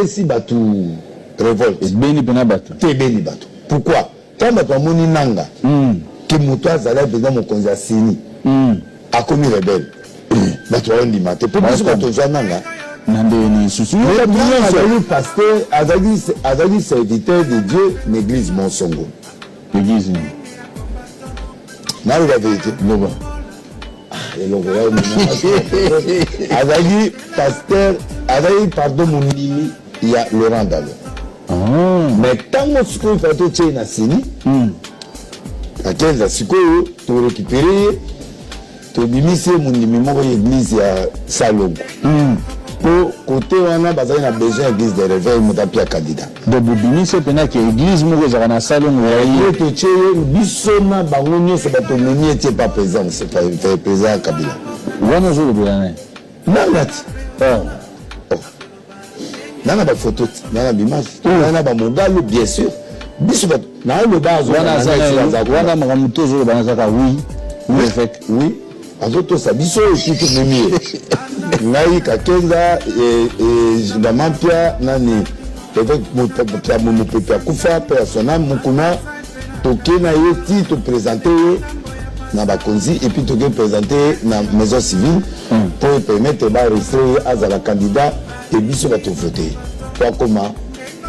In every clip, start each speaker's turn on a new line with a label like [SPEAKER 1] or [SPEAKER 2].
[SPEAKER 1] si batu révolte.
[SPEAKER 2] Et Beni Benabatu.
[SPEAKER 1] Te Beni Batu. Pourquoi? Quand batu amoni nanga, que moto azala besoin mon konzasini, a commis rebelle. Batu a dit maté. Pour que batu zoa nanga.
[SPEAKER 2] Nandeni susu.
[SPEAKER 1] Le pasteur azali serviteur de Dieu, l'église Monsongo.
[SPEAKER 2] L'église.
[SPEAKER 1] N'a la vérité.
[SPEAKER 2] Loba.
[SPEAKER 1] Et le royaume azali pasteur, azali pardon mon nimi, il y a Laurent Dalo. Mais tant que ce qu'on fait tout na sini, à 15 ans, si tu récupérer, tu bimisé mon nimi mon église à Salongo. Pour côté on a besoin d'église de réveil mon tapis à candidat.
[SPEAKER 2] De bimisé pena que église mon na Salongo.
[SPEAKER 1] Il te tient bisona bangonio c'est pas ton nimi était pas présent, c'est pas présent Kabila.
[SPEAKER 2] Wana zo le bien.
[SPEAKER 1] Non, nana ba photo nana image nana ba modèle bien sûr biso ba na le base
[SPEAKER 2] wana makamuto zo ba nzaka oui en fait
[SPEAKER 1] oui azoto sa biso ekitu memi ngai ka kenza et la mampia nani peut-être motoka mo pepa kufa personnel mukuna toke na yeti to présenter na ba konzi et puis toke présenter na maison civile pour permettre ba rester à la candidat et biso va te voter toi comment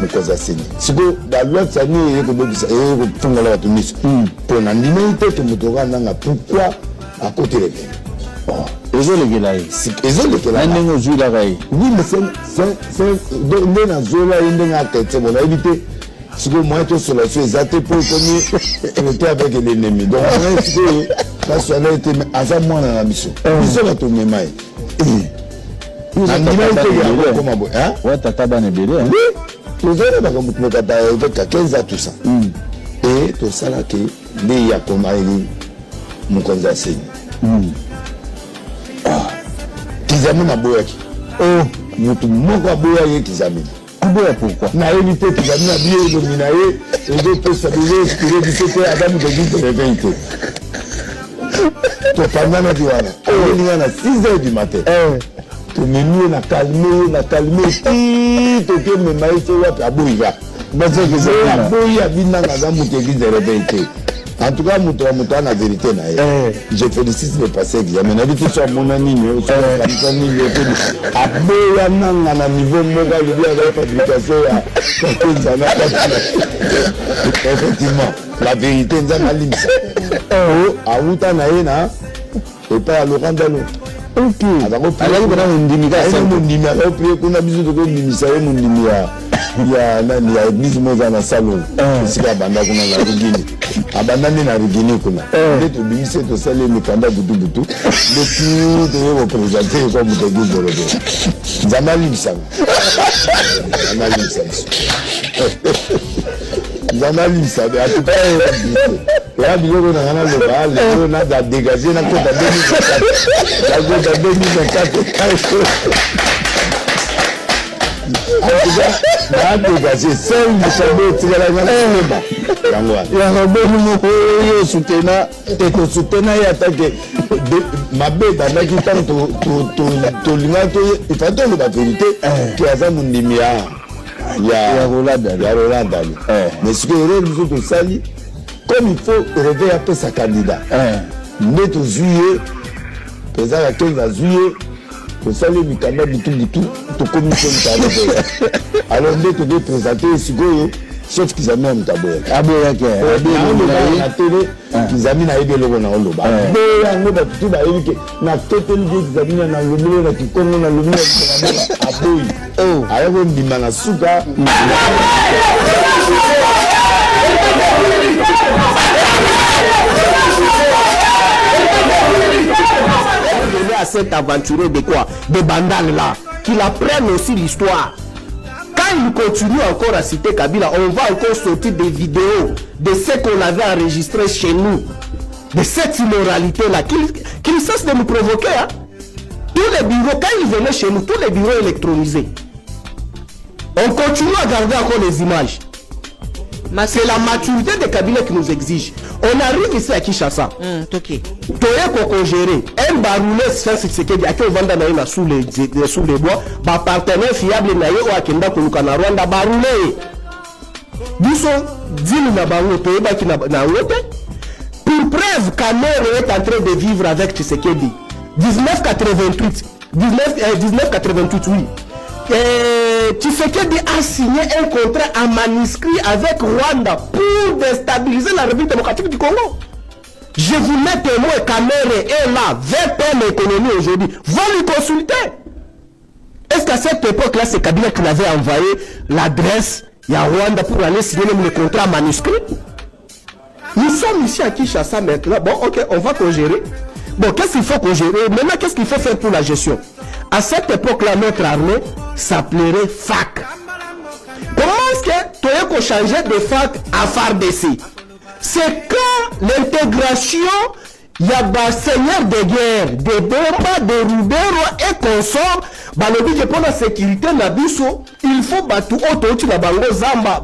[SPEAKER 1] me cause asini siko da l'autre année ko bobisa ko funga la to miss pour na ndimité to motoka nanga pourquoi à côté de
[SPEAKER 2] ezo le gelai
[SPEAKER 1] ezo le gelai
[SPEAKER 2] ndenge zo la gai
[SPEAKER 1] oui mais c'est de na zola ndenge akete bon éviter siko moi to solution exacte pour comme était avec l'ennemi donc siko la soirée était asa moi na mission biso la to memai tout ça. Et tout ça là que les a comme mon conseil. Kizami na boyaki. Oh, mutu moko boyaki Kizami. Aboya pourquoi? Na évité Kizami na bien dominaé et de peut stabiliser inspirer du côté Adam de Guide de réveiller. To pendant la diwana. On est à 6h du matin. Menu na calme tout que me maïse wa abouya parce que c'est abouya bina na muté qui de réveiller en tout cas muto na vérité na je félicite le passé examen na bitu so mon ami ne so comme ni le abouya na niveau moga le bien la fabrication ya effectivement la vérité nzanga limsa auta na ina et pas Laurent Dalo. Ok. Alors qu'on a un diminué, on diminué. On prie qu'on a besoin de qu'on diminue. On diminué. Il y a la église Moza na salon. C'est la bande qu'on a la Rugini. Abandonné la Rugini qu'on a. Dès que diminué, c'est au salon le candidat Boutou. Le tout est représenté comme l'église de Rodo. Zamalim Sam. Zamalim Sam. Zamalim Sam. En tout cas, là, il y a un on a dégagé la côte à 2024. La côte à 2024. En tout cas, on a dégagé. Seul le sabot, c'est la même chose. Il y a un bon soutenant, et soutenant et attaqué. Ma bête, dans la guitare, il faut que la vérité, qui a ça, mon nimia. Il y a Roland Dalo. Mais ce que nous autres sali, comme il faut réveiller un peu sa candidat. Net au juillet, président à 15 juillet, pour saluer le candidat du tout, tout commission de alors net de présenter Sigoyo, sauf qu'ils amènent un tabouet. Aboya qui est la télé, qu'ils amènent à aider le Rona Oloba. Aboya, on va tout à éduquer. Na total vie qu'ils amènent à l'oubli, na qui connaît à l'oubli, à Aboy. Oh, alors on dit Manasuka.
[SPEAKER 3] À cet aventureux de quoi? De Bandal là, qu'il apprenne aussi l'histoire. Quand il continue encore à citer Kabila, on va encore sortir des vidéos de ce qu'on avait enregistré chez nous, de cette immoralité là, qu'il cesse de nous provoquer. Hein? Tous les bureaux, quand il venait chez nous, tous les bureaux électronisés. On continue à garder encore les images. C'est la maturité de Kabila qui nous exige. On arrive ici à Kinshasa.
[SPEAKER 4] Ok.
[SPEAKER 3] Toye qu'on géré. Un baroulé sans Tshisekedi à qui on vend dans sous les bois. Ba partenaire fiable na yo akenda kuluka na Rwanda baroulé. Biso dîme na bango toye ba ki na wote. Pour preuve, Kamere est en train de vivre avec Tshisekedi. 1988, oui. Tshisekedi a signé un contrat en manuscrit avec Rwanda pour déstabiliser la République démocratique du Congo. Je vous mets témoin, Kamere est là, VPN économie aujourd'hui. Va lui consulter. Est-ce qu'à cette époque-là, c'est Kabila qui l'avait envoyé l'adresse à Rwanda pour aller signer même le contrat manuscrit? Nous sommes ici à Kinshasa maintenant. Bon, ok, on va congérer. Bon, qu'est-ce qu'il faut congérer? Maintenant, qu'est-ce qu'il faut faire pour la gestion? À cette époque-là, notre armée s'appellerait FAC. Comment est-ce que tu as changé de FAC à FARDC? C'est quand l'intégration, il y a des seigneurs de guerre, des Bomba, des Rubero et consorts. Le budget pour la sécurité, il faut battre autour la bango Zamba,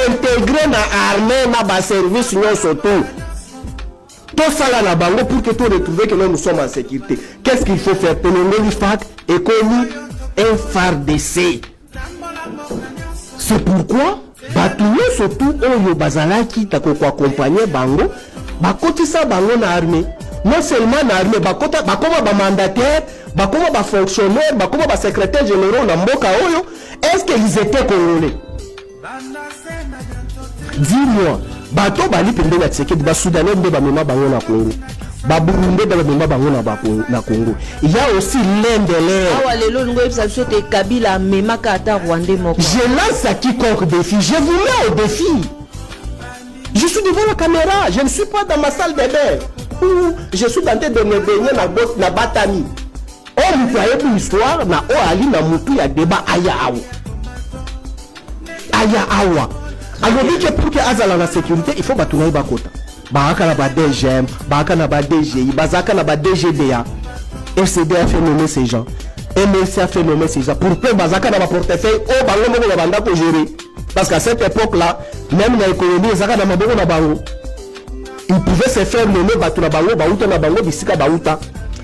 [SPEAKER 3] intégrer la armée, na service, surtout. Tout ça là, la bango pour que tu retrouves que nous sommes en sécurité. Qu'est-ce qu'il faut faire? Pénélope FAC, économie, et FARDC. C'est pourquoi, surtout, Oyo Bazalaki, t'as quoi accompagner bango, bakotisa bango na armée. Non seulement na armée, bakota, bakoma ba mandataire, bakoma ba fonctionnaire, bakoma ba secrétaire général na mboka Oyo, est-ce qu'ils étaient congolais? Dis-moi. Bato bali pembe na Tshisekedi ba Soudanais mbe ba mema bango na Congo. Ba Burundais ba mema bango na Congo. Il y a aussi l'un de l'air.
[SPEAKER 4] Ah lelo ngo ebisa biso te Kabila mema ka ata Rwandais moko.
[SPEAKER 3] Je lance à quiconque défi, je vous mets au défi. Je suis devant la caméra, je ne suis pas dans ma salle de bain. Je suis en train de me baigner na Batami. On me croyait pour l'histoire na o ali na mutu ya débat aya awa. Alors, pour que Azala la sécurité, il faut battre Bakota. Baraka na ba DGM, Baraka na ba DGI, Bazaka na ba DGDA. RCD a fait nommer ces gens. MLC a fait nommer ces gens. Pour que Bazaka na ba portefeuille, oh, bango mo na banda pour gérer. Parce qu'à cette époque-là, même dans l'économie, Zaka na maboko na bango. Ils pouvaient se faire nommer batu na bango, bauta na bango, bisika bauta.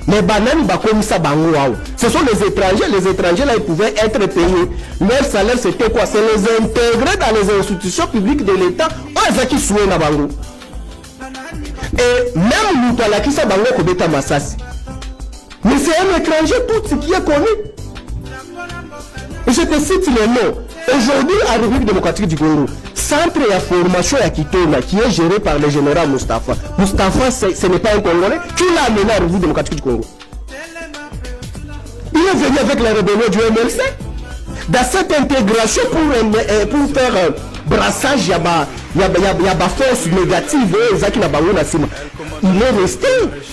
[SPEAKER 3] Mais banani bakomisa bango wao. Ce sont les étrangers là, ils pouvaient être payés. Leur salaire c'était quoi? C'est les intégrer dans les institutions publiques de l'État. Oh, ils qui souhaitent na bango. Et même nous la qui sa bango kobeta masasi. Mais c'est un étranger tout ce qui est connu. Et je te cite les noms. Aujourd'hui, à la République démocratique du Congo, centre de formation à Kitona, qui est géré par le général Mustafa. Mustafa, ce n'est pas un Congolais. Qui l'a amené à la République démocratique du Congo? Il est venu avec la rébellion du MLC. Dans cette intégration pour faire brassage, il y a force négative. Il est resté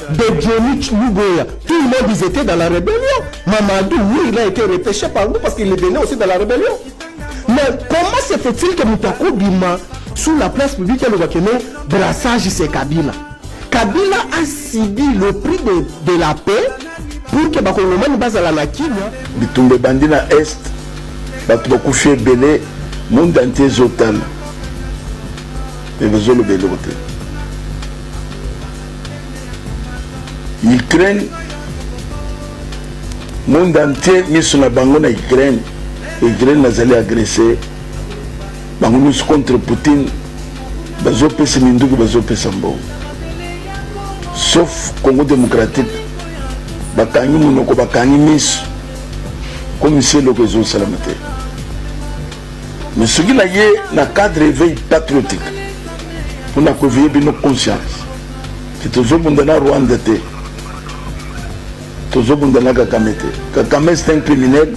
[SPEAKER 3] de Dionich Lugoya. Tout le monde, ils étaient dans la rébellion. Mamadou, oui, il a été repêché par nous parce qu'il est venu aussi dans la rébellion. Mais comment se fait-il que Moutako Bima, sous la place publique, le brassage, c'est Kabila? Kabila a subi le prix de la paix pour que Bakongomani base à la Nakina.
[SPEAKER 1] Bitumbe Bandina Est, Batoubakoufé Belé, monde entier Zotal. Et les autres Belé. Ukraine, monde entier, mis sur la bango na Ukraine. Ukraine n'a jamais agressé. Bango contre Poutine. Bazo pesi Mindouki, bazo pesi Mbo. Sauf Congo démocratique. Bakangi Mounoko, Bakangi Miss. Comme c'est le réseau Salamate. Mais ce qu'il y a dans cadre éveil patriotique. Pour la veiller nos consciences. Que tous les gens dans Rwanda. Tous les gens dans Kakame. Kakame c'est un criminel.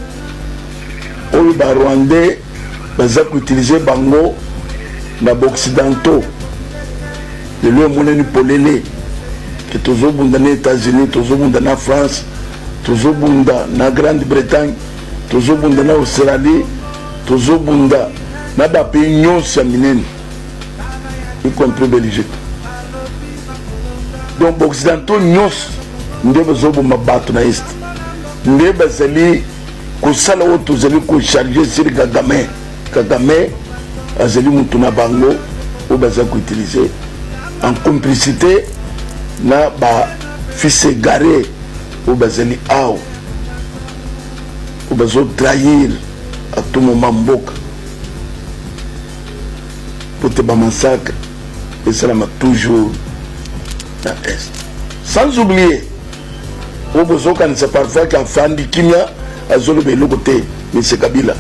[SPEAKER 1] Oyo ba Rwandais baza utiliser bango na occidentaux de lui monene polele que toujours bunda na États-Unis, toujours bunda na France, toujours bunda na Grande-Bretagne, toujours bunda na Australie, toujours bunda na ba pays nyonso minene y compris Belgique. Donc occidentaux nyonso nde bazoboma bato na est nde bazali kosala oyo tozali kocharge sur Kagame azali mutu na bango oyo baza koutilize en complicité na ba fils égaré ou bazali aw ou bazo trahir à tout moment mboka pour te ba massacre et ça m'a toujours na est sans oublier au besoin quand c'est parfois qu'un fan de Kimia a zolo be côté mais c'est Kabila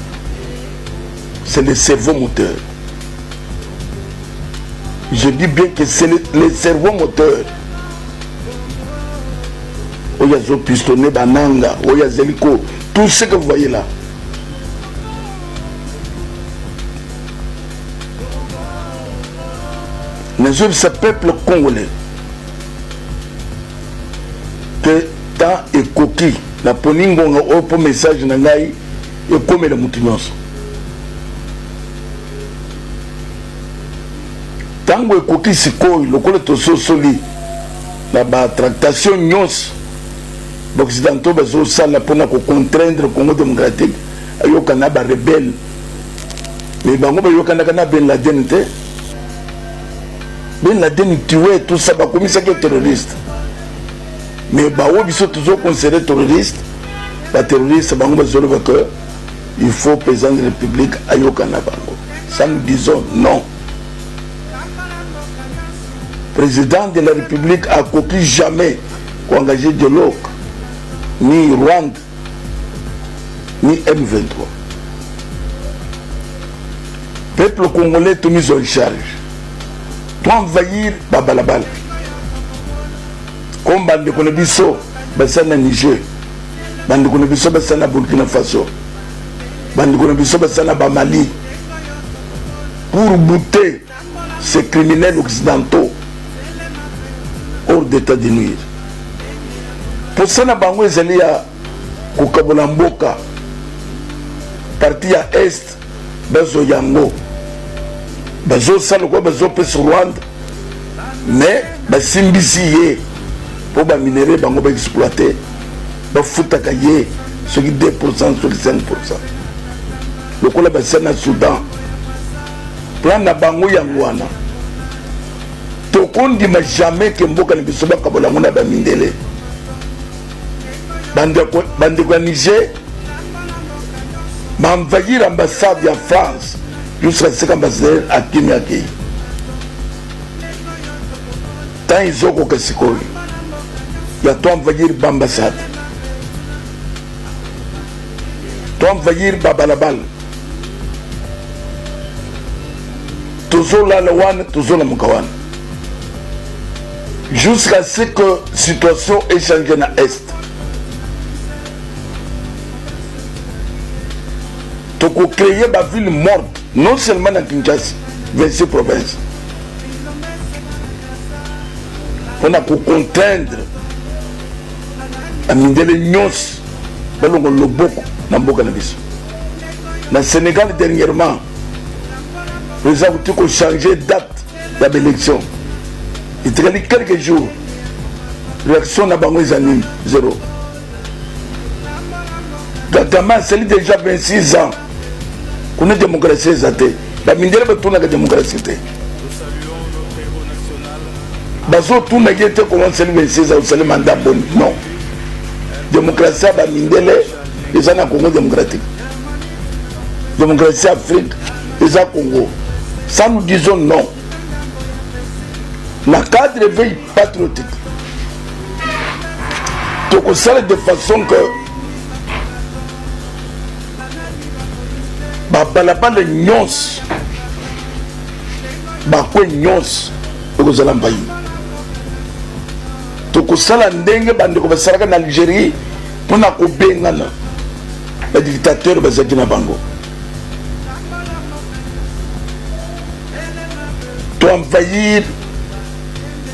[SPEAKER 1] c'est le cerveau moteur. Je dis bien que c'est le cerveau moteur. Oya zo pistonné bananga, oya zeliko, tout ce que vous voyez là. Mais ce peuple congolais que tant et coquille, la poningo au pour message nangai et comme le moutinons. Tango ekoki sikoyo lokola tososoli na batractation nyonso baoccidentaux bazosala mpona kocontraindre Congo démocratique ayoka na barebelle mais bango bayokanaka na Ben Laden te. Ben Laden tué tout ça bakomisaki terroriste mais bao biso tozoconsidere terroriste baterroriste bango bazoloba que il faut président de la République ayoka na bango. Ça nous disons non. Président de la République a coquille jamais qu'engager de l'OC, ni Rwanda, ni M23. Peuple congolais tout mis en charge. Toi envahir Babalabal. Comme Bande Konebiso, Bassana Niger, Bande Konebiso, Bassana Burkina Faso, Bande Konebiso, Bassana Bamali, pour bouter ces criminels occidentaux hors d'état de nuire. Pour ça, na bango ezali ya kokabola mboka parti ya est bazo yango bazo sala ko bazo pesa Rwanda mais basimbisi ye pour ba minerai bango ba exploiter ba futaka ye ce qui 2% sur 5%. Lokola basana Soudan plan na bango yango wana tokondima jamais ke mboka ni biso bakabola ngona ba mindele bande kwa Niger m'envahir l'ambassade de France jusqu'à ce qu'ambassadeur à Kimiaki tant ils ont qu'au Sikoli il y a toi envahir l'ambassade toi envahir Babalabal toujours là le one toujours la mukawan jusqu'à ce que la situation ait changé dans l'Est. Donc, on crée une ville morte, non seulement dans Kinshasa, 26 provinces. On a pour contraindre à Mindele Nyos, dans le Loboko, dans Bokanabis. Dans le Sénégal, dernièrement, le président a changé de date de l'élection. Il y a quelques jours, réaction n'a pas eu zéro. Gagama, c'est déjà 26 ans. Qu'on a démocratie, la mindère va tourner la démocratie. Bazo tout n'a été commencé le 26 ans, c'est le mandat bon. Non. Démocratie, la mindère, ils ont un Congo démocratique. Démocratie Afrique, ils ont un Congo. Ça nous disons non. La cadre veille patriotique. Donc on sait de façon que balabala nyons bakwe nyons ekozala mbayi tokosala ndenge bandeko basalaka na Algérie mpona kobengana badictateur bazalaki na bango toenvahir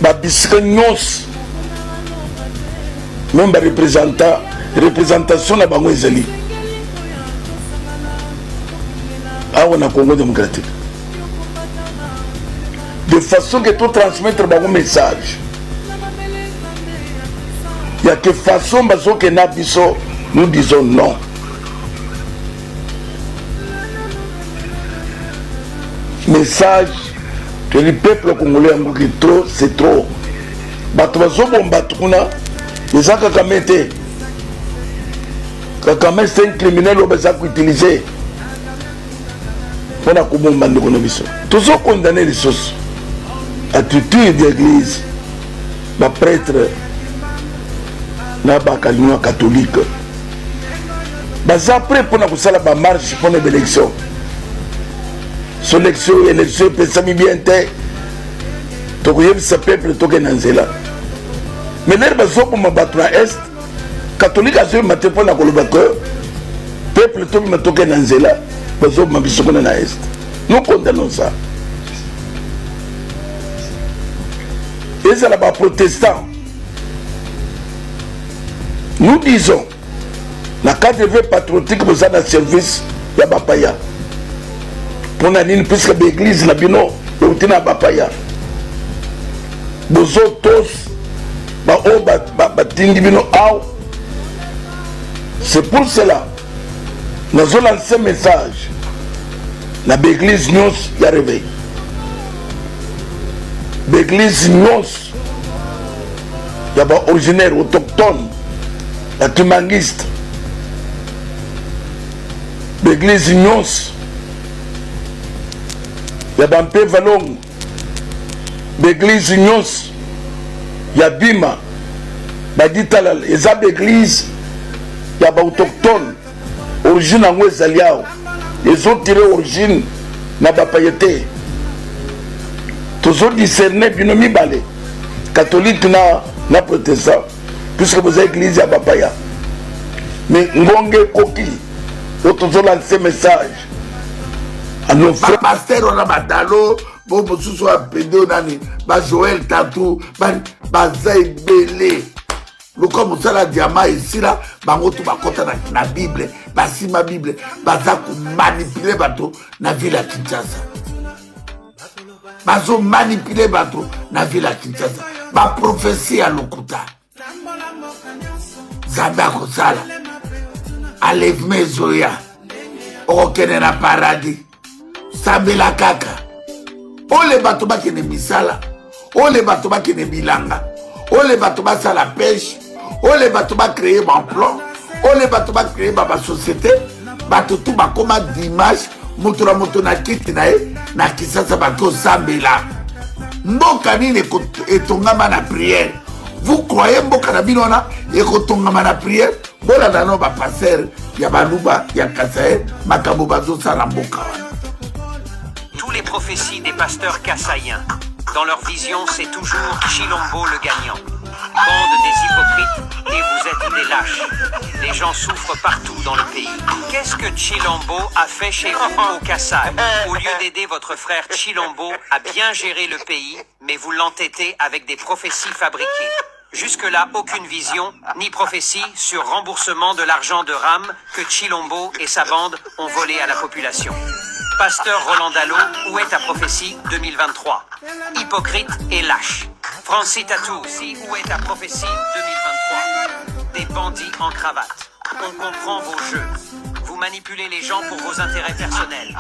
[SPEAKER 1] babisika nyonso même représentation na bango ezali awa na Congo démocratique de façon que tout transmettre bango message il y a que façon bazo que na biso nous disons non. Message que le peuple congolais a dit trop, c'est trop. Bato bazobomba tukuna, les gens Kakame te. Kakame c'est un criminel au besoin d'utiliser. On a kubomba ndeko na biso. Toujours condamner les choses. Attitude d'église, ba prêtre, na ba kalinois catholique. Baza prêt pour na kusala ba marche pour les élections. Sélection, élection, pensez bien te. Tokoyeb sa peuple toke nanzela. Mais l'air bazo pour ma battre à est, catholique a joué ma téléphone à Kolobako, peuple toke ma toke nanzela, bazo ma bisokona na est. Nous condamnons ça. Et ça là-bas protestant. Nous disons, la cadre patriotique vous a dans service, il y a Bapaya. Pour nous, puisque l'église, la bino, il y a Bapaya. Bozo tous, c'est pour cela, nous avons lancé un message. L'église nous y arrive. L'église nous, il y a originaire, autochtone, la tumanguiste. L'église nous, il y a Bampé Valong. L'église Nyons, il y a Bima, Baditalal, il y a l'église, il y a autochtone, origine en Ouezaliao, ils ont tiré origine na Bapayete. Tous ont discerné binomi balé, catholique na protestant, puisque vous avez l'église à Bapaya. Mais Ngonge Koki, tous ont lancé message à nos frères.
[SPEAKER 5] Pasteur on a batalo. Bon, ce soit pédé, Joël Tatou, Bazaï Belé. Le comme ça, la diamant ici, là, Bangotou, Bakota, la Bible, Basi ma Bible, Bazakou manipuler bateau, na ville à Kinshasa. Bazo manipuler bateau, na ville à Kinshasa. Ba prophétie à l'Okuta. Zamba Kosala. Alève mes Zoya. Okene na paradis. Sabela Kaka. Ole bato ba kene misala, ole bato ba kene bilanga, ole bato ba sa la pêche, ole bato ba créer emploi, ole bato ba créer ba société, bato tout ba koma dimanche, moto na kiti na e, na Kisasa bato sambela. Mboka nini etongama na prière. Vous croyez mboka na binona ekotongama na prière? Bola dano ba passer, ya baluba, ya kasae, makabo bazo sala mboka wana.
[SPEAKER 6] Tous les prophéties des pasteurs kassaïens, dans leur vision, c'est toujours Chilombo le gagnant. Bande des hypocrites, et vous êtes des lâches. Les gens souffrent partout dans le pays. Qu'est-ce que Chilombo a fait chez vous au Kassai? Au lieu d'aider votre frère Chilombo à bien gérer le pays, mais vous l'entêtez avec des prophéties fabriquées. Jusque-là, aucune vision, ni prophétie sur remboursement de l'argent de RAM que Chilombo et sa bande ont volé à la population. Pasteur Roland Dallot, où est ta prophétie 2023? Hypocrite et lâche. Francis Tatou, si, où est ta prophétie 2023? Des bandits en cravate. On comprend vos jeux. Vous manipulez les gens pour vos intérêts personnels.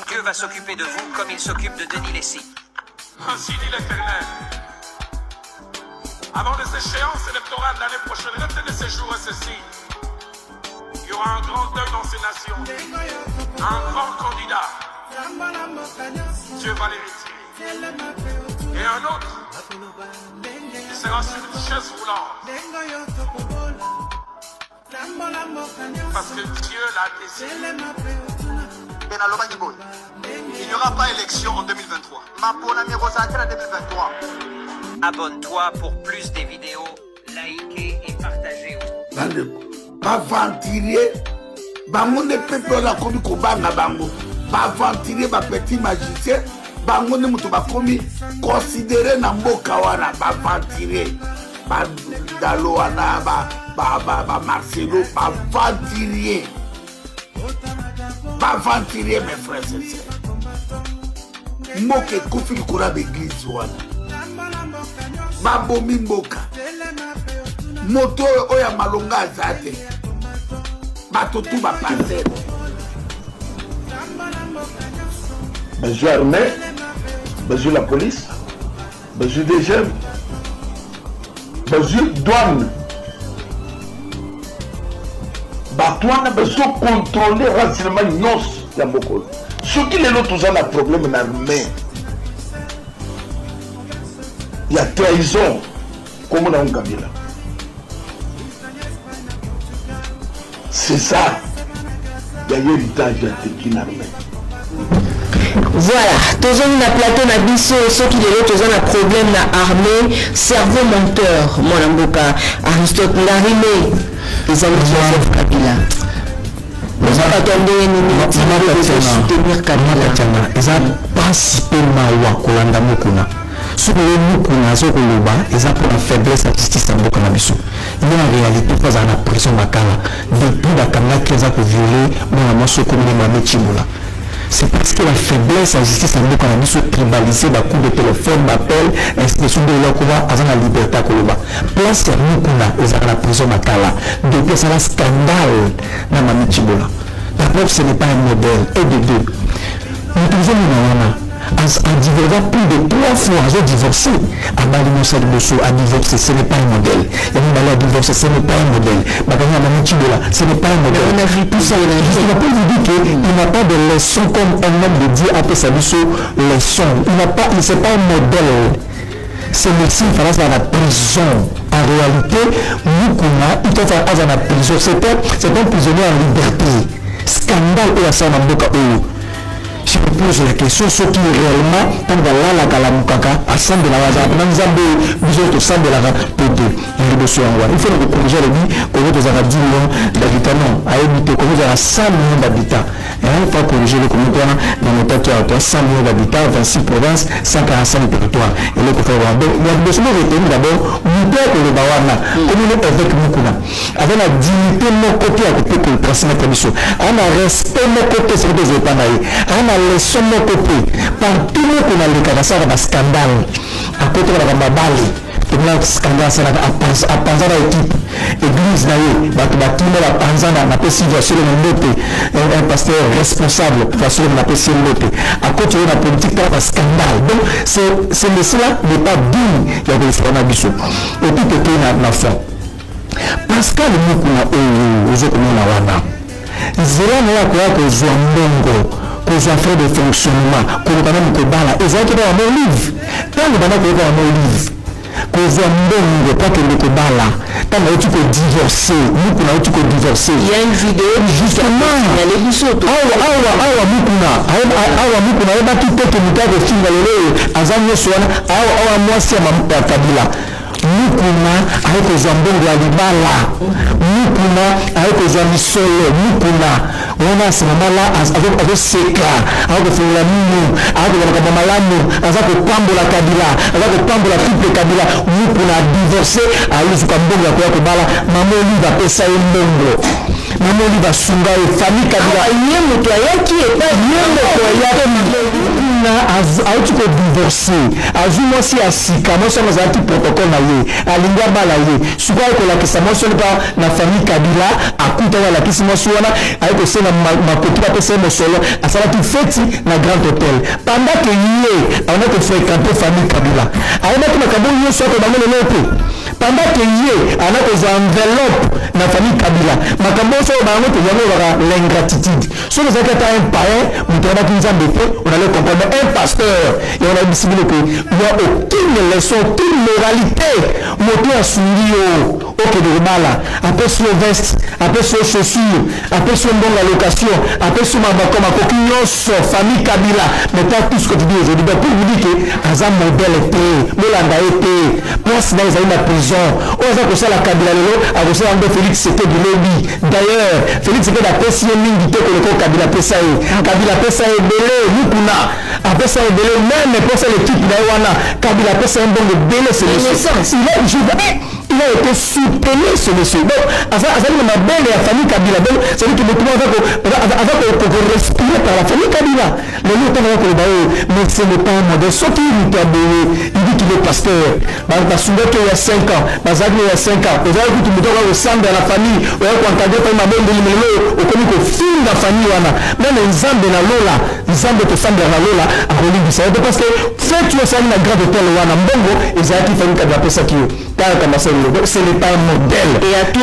[SPEAKER 6] Dieu va s'occuper de vous comme il s'occupe de Denis Lessy.
[SPEAKER 7] Ainsi dit l'Éternel. Avant les échéances électorales l'année prochaine, retenez ces jours et ceci. Il y aura un grand deuil dans ces nations. Un grand candidat. Dieu va l'héritier. Et un autre, il sera sur une chaise roulante. Parce que Dieu l'a décidé.
[SPEAKER 8] Il n'y aura pas élection en 2023.
[SPEAKER 6] Abonne-toi pour plus des vidéos, likez et partagez.
[SPEAKER 5] Pas ventiler, bango ne peuple la komi kobanga bango, pas ventiler ba petit magicien, bango ne muto ba komi considérer na mboka wana, ba ventiler, ba Dalo wana, ba Marcelo, ba ventiler. Pas ventiler mes frères et sœurs. Mboka kofi likora l'église wana. Ba bomi mboka. Moto oya malonga azate. Bato tout va passer.
[SPEAKER 1] Bonjour, mais
[SPEAKER 5] bazwi la police, bazwi DGM, bazwi douane. Bato wana bazocontrôle renseignement nyonso ya mokolo. Soki lelo toza na problème na armée, il y a trahison comme on a un Kabila. C'est ça. Il y a héritage de Tekin armée.
[SPEAKER 4] Voilà, toujours na plateau na biso ceux qui lelo toujours na problème na armée cerveau menteur mon mboka Aristote Ndarime les amis Joseph Kabila. Nous avons attendu de soutenir Kabila.
[SPEAKER 9] Ils ont participé à Kolanda Mukuna. Ce que nous connaissons c'est pour la faiblesse de la justice en Boka Nabiso. Il y a en réalité pas en prison Makala. Depuis la Kamala qui a violé mon amour sur comme les mamans Chimola. C'est parce que la faiblesse de la justice en Boka Nabiso tribalisée par coup de téléphone, d'appel, institution de l'Okuba, à la liberté à Koloba. Place à Mukuna, ils ont la prison Makala. Depuis ça, un scandale dans la mamie Chimola. La preuve, ce n'est pas un modèle. Et de deux. Nous trouvons une en divorçant plus de 3 fois, ils ont divorcé. À Bali Moussa de Bosso a divorcé, ce n'est pas un modèle. Yannick a divorcé, ce n'est pas un modèle. Bagana Mamichibola, ce n'est pas un modèle. On a vu tout ça, il n'a pas dit qu'il n'a pas de leçon comme un homme de Dieu appelle sa leçon. Il n'a pas, c'est pas un modèle. C'est médecine France dans la prison. En réalité, Mukuna, il doit faire dans la prison. C'est un prisonnier en liberté. Scandale et la Sanamboka. Je me pose la question, ce qui est réellement, quand on va la Kalamukaka, à Sambe la Waza, dans Zambe, vous êtes au Sambe la Pété, il faut que corriger le dit, qu'on est à 10 millions d'habitants, non, à éviter qu'on est à 100 millions d'habitants. Et il faut corriger le comité dans le territoire, 100 millions d'habitants, 26 provinces, 145 territoires. Et le faut voir. Donc, il y a besoin de retenir d'abord, nous devons le Bawana, comme nous avec Mukuna, avec la dignité de nos côtés à côté que le transmettre à mission. On a respect de nos côtés, c'est des épanaïs. Les sommes de côté, par tout le monde qu'on a les cadastres de scandale, à côté de la Bambali, qui est un scandale, à Panzana équipe, église, bâtiment à Panzana, on appelle situation de un pasteur responsable, façon on appelle si l'autre, à côté de la politique, il y a un scandale. Donc, c'est cela n'est pas digne, il y a des frères Bissou. Et puis, il y a un enfant. Pascal Mukuna, aux autres, on a Zéla n'a pas que Zouambongo. Qu'on soit fait de fonctionnement, qu'on va même que bala, et ça qui va avoir livre. Quand le bala va avoir livre, qu'on soit bon, pas que le bala, quand on a eu divorcé, nous qu'on a eu divorcé. Il y a une vidéo justement, il y a les bissotos. Mukuna, il va tout que nous avons fait le Azamio Swana, moi c'est ma Kabila. Mukuna avec les ambons de la libala, Mukuna avec les amis solo, Mukuna. On a ce moment-là avec Seka, avec la Mino, avec la Malano, avec le Pambo la Kabila, avec le Pambo la triple Kabila, Mukuna divorcé, à l'Isukambon la Kouakobala, Maman lui va passer un bongo. Maman lui va sunga et famille Kabila. Yémo Toya qui est pas Yémo Toya a eu divorcé. A vu moi si à Sika, moi sommes un petit protocole na ye, à Linga Balaye. Souvent que la question moi sur la famille Kabila, à Kouta la question moi sur avec aussi ma copine a passé mon solo, à ça qui fait na grand hôtel. Pendant que yé, on a que fréquenter famille Kabila. A on a que ma Kabila soit que dans le loto. Pendant que yé, on a que enveloppe na famille Kabila. Ma Kabila soit dans le loto, l'ingratitude. Si vous êtes un parent, vous devez vous embêter, on allait comprendre un pasteur et on a décidé qu'il n'y a aucune leçon, aucune moralité. Moto à souillé au Kédourbala, après sur le veste, après sur les chaussures, après sur une bonne allocation, après sur ma bacom, à aucune famille Kabila. Mais pas tout ce que tu dis aujourd'hui. Pour vous dire que Azam modèle était, Molanda était, place dans la prison. On a que ça la Kabila, a que ça André Félix c'était du lobby. D'ailleurs, Félix c'était la personne qui était que le Kabila Pessaï. Kabila Pessaï belé, Mukuna. Après ça, même pour ça l'équipe d'Awana, Kabila Pessaï un bon de belé, c'est le sens. Il a été soutenu ce monsieur. Donc, avant ma belle et la famille Kabila, c'est-à-dire que le pouvoir va respirer par la famille Kabila. Le lieu mais ce n'est pas un modèle. Ce qui il dit qu'il est pasteur. Il y a 5 ans. Il y a 5 ans. Vous avez vu tout le monde au sein de la famille. Vous avez entendu ma belle de l'immédiat. Au commis que film de la famille. Même les hommes de la Lola. nzambe tosambela lola akolingisa yo parce que fait tu osali na grade hôtel wana mbongo ezalaki fami kabila apesaki yo tala kamaselo donc ce n'est pas un modèle
[SPEAKER 4] et à tout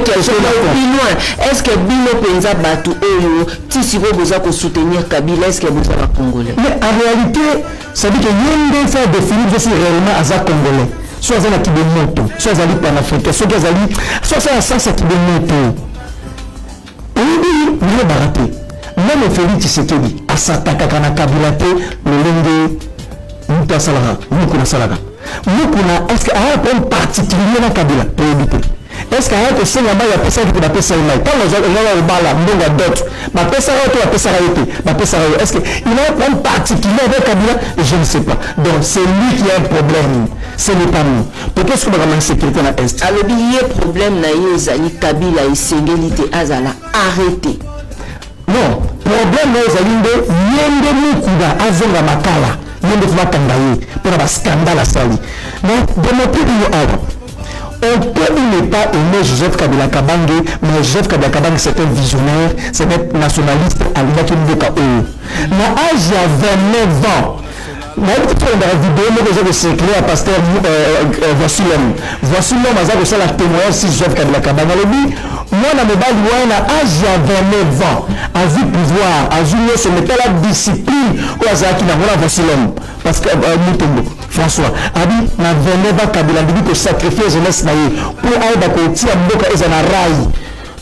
[SPEAKER 4] quelque chose plus loin est-ce que bino penza batu oyo tisiko boza ko soutenir Kabila est-ce que boza ba congolais
[SPEAKER 9] mais en réalité ça dit que yende ça définir je suis réellement aza congolais soit azali kibemoto soit azali panafricain soit azali soit ça sens kibemoto oui ni baraté même Félix Tshisekedi asataka kana Kabila te lolenge muta salaka mukuna salaka mukuna est-ce que a un problème particulier na Kabila pour éviter est-ce qu'il y a que c'est là-bas il y a personne qui va passer là quand on va bala ndonga d'autres ma pesa auto la pesa rayote ma pesa rayote est-ce que il a un problème particulier avec Kabila je ne sais pas donc c'est lui qui a un problème ce n'est pas nous peut-être que on va sécurité na est
[SPEAKER 4] alors il y a problème na yezali Kabila isengelité azala arrêté
[SPEAKER 9] non problème na yezali nde yende mukuba azonga makala yende kwa kangaye pour ba scandale asali donc de mon point de vue on peut ne pas aimer Joseph Kabila Kabange, mais Joseph Kabila Kabange c'est un visionnaire, c'est un nationaliste à l'Ibaké-Mboka Oyo. Na âge à 29 ans, na dans la vidéo, moi j'ai secret à pasteur voici l'homme a ça la témoignage si Joseph Kabila Kabange le dit, moi na mobile ouais na âge à 29 ans, à vu pouvoir, à jouer se mettre la discipline ou à Zaki na voilà voici l'homme parce que Mutombo François a dit na 29 ans Kabila dit que sacrifier jeunesse na ye pour aller ko tia mboka ezana rai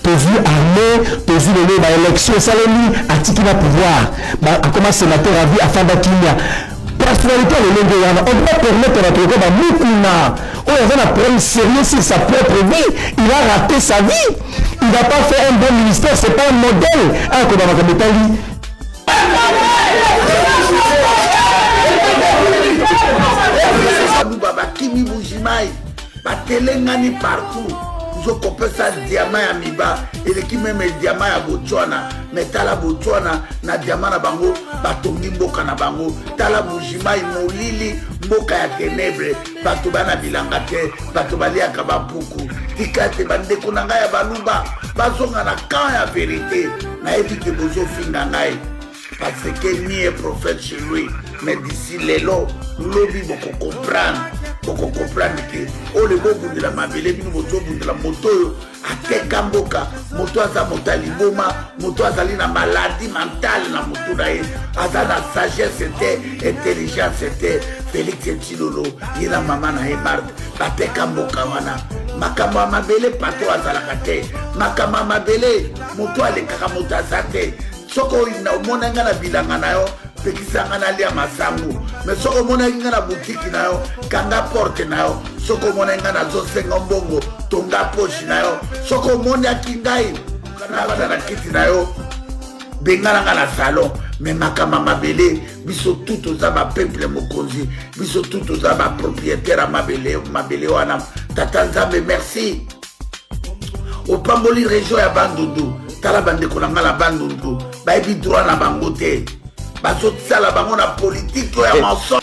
[SPEAKER 9] tozu armée tozu le ba élection salemi atiki na pouvoir ba comme sénateur a vu afanda kinya personnalité le longue yana on peut permettre à trouver ba mukuna on a un problème sérieux sur sa propre vie il a raté sa vie il n'a pas fait un bon ministère c'est pas un modèle ah ko ba makametali
[SPEAKER 5] Kimi Bujimai, Batelengani partout. Vous avez ça diamant à Miba, et qui même diamant à Botswana, mais Tala Botswana, na diamant à Bango, Batongi Mboka na Bango, Tala Bujimai, Molili, Mboka ya Ténèbre, Batobana Bilangate, Batobali à Kabapuku, Tikate Bandekunanga ya Baluba, Bazonga na quand ya vérité, na évite Bozo Fingangai. Parce que ni est prophète chez lui, mais d'ici les lots, lobby beaucoup comprendre que oh le beau bout de la mabele, nous moto bout de la moto, à Tekamboka, moto à sa motaliboma, moto à sa maladie mentale, la moto d'ailleurs, à sa sagesse c'était, intelligence c'était, Félix Tshilolo, il a maman à Emard, à Tekamboka wana, makama mabele patro à Zalakate, makama mabele, moto à l'ekamoto à Sate. Soko ina umona ngana bilanga nayo pekisanga na lia masangu mais soko mona ngana boutique nayo kanga porte nayo soko mona ngana zosenga mbongo tonga poche nayo soko mona kingai kana bana na kiti nayo bengana ngana salon mais makama mabele biso tout aux aba peuple mokonzi biso tout aux aba propriétaire à mabele wana tatanzambe merci au pamboli région ya Bandundu tala bande kolanga la Bandundu ba ebi droit na bango te bazo tsala bango na politique ya mensonge